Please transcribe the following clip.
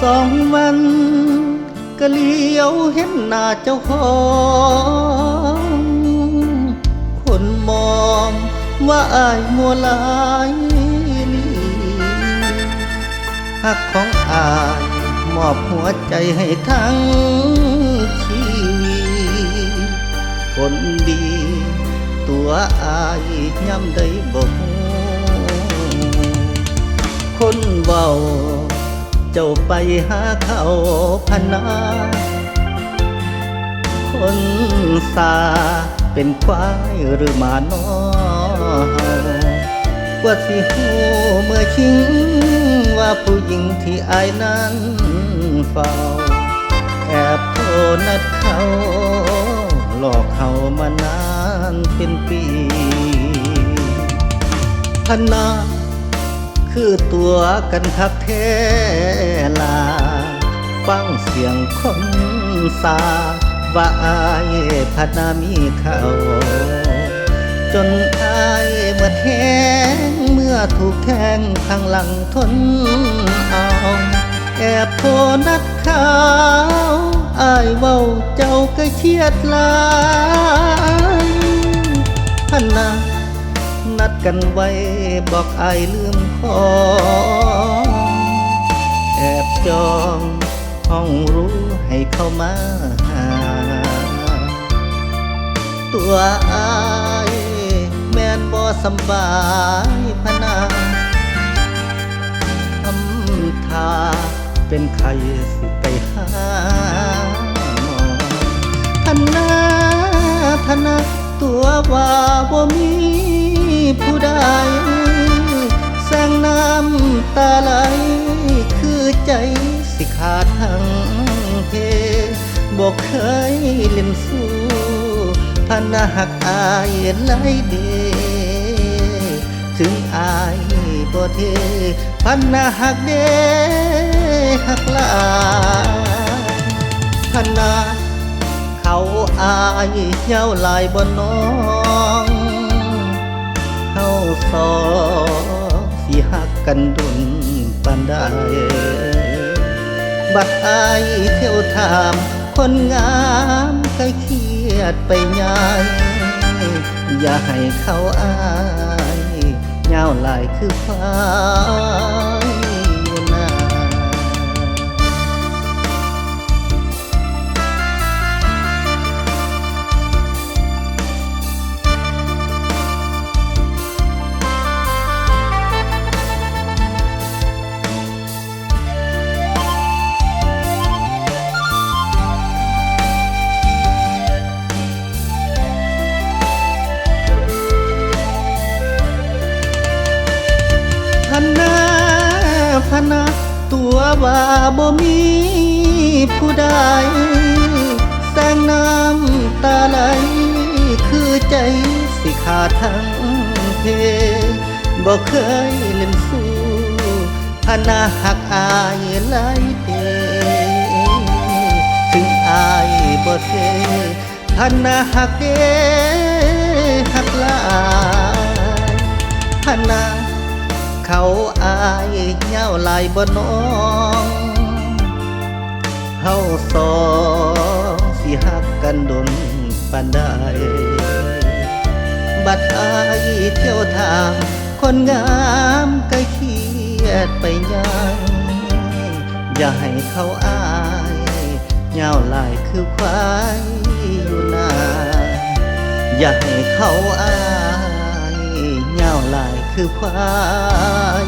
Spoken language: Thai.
2 วันก็เลี้ยวเห็นหน้าเจ้าของคนมองว่าอายมัวหลายลีหักของอายมอบหัวใจให้ทั้งชีวิตคนดีตัวอายย้ำได้บอกคนเว้าเจ้าไปหาเขาพนาคนสาเป็นควายหรือหมาน้อกว่าสิหูเมื่อชิงว่าผู้หญิงที่อายนั้นเฝ้าแอบโทรนัดเขาหลอกเขามานานเป็นปีพนาคือตัวกันคักแท้ลาฟังเสียงคนสาว่าอายพัดนามีเขาจนอายเมื่อแห้งเมื่อถูกแทงข้างหลังทนเอาแอบโทรนัดเขาอายเว้าเจ้าก็เครียดหลายพันนานัดกันไว้บอกอายลืมของแอบจองห้องรู้ให้เข้ามาหาตัวอายแม่นบ่สำบายพะนาทำท่าเป็นใครสิไปหาหมอพะนาตัวว่าบ่มีผู้ใดแสงน้ำตาไหลคือใจสิขาดทั้งเพบอกเคยเล่นสู้พันนาหักอายไหลเดถึงอายบ่เทพันนาหักเดหักลายพันนาเขาอายเย้าลายบ่น้องเฮาสองสิหักกันดุนปานใดบัดอายเที่ยวถามคนงามใกล้เครียดไปยายอย่าให้เขาอายเย้าลายคือควายอยู่นาพะนาตัวว่าบ่มีผู้ใดแสงน้ำตาไหลคือใจสิขาดทั้งเพบ่เคยเล่นสู้พะนาหักอายไหลเดถึงอายบ่เทพะนาหักเดหักลายพะนาเขาอายเย้าลายบ่น้องเฮาสองสิหักกันดนปานใดบัดอายเที่ยวทางคนงามใกล้เครียดไปยังอย่าให้เขาอายเย้าลายคือควายอยู่นาอย่าให้เขาอายเย้าลายคือควาย